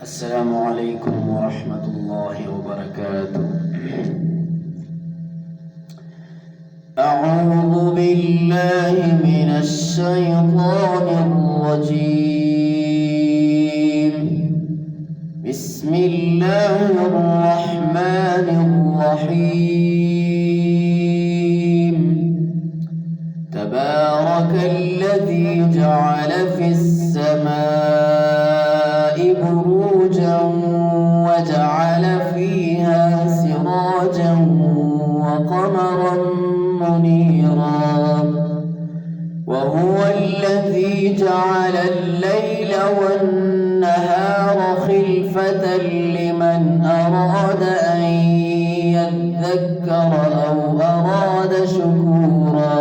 السلام عليكم ورحمة الله وبركاته. أعوذ بالله من الشيطان الرجيم. بسم الله الرحمن الرحيم. تبارك الذي جعل في السماء بروجا وجعل فيها سراجا وقمرا منيرا، وهو الذي جعل الليل والنهار خلفة لمن أراد أن يذكر أو أراد شكورا.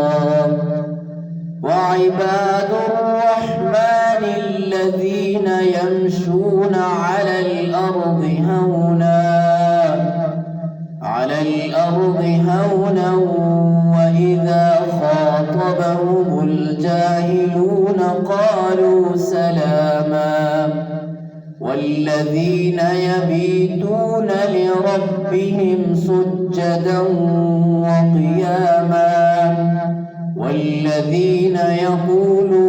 وعباد الرحمن الذين يمشون على الأرض هونا وإذا خاطبهم الجاهلون قالوا سلاما. والذين يبيتون لربهم سجدا وقياما، والذين يقولون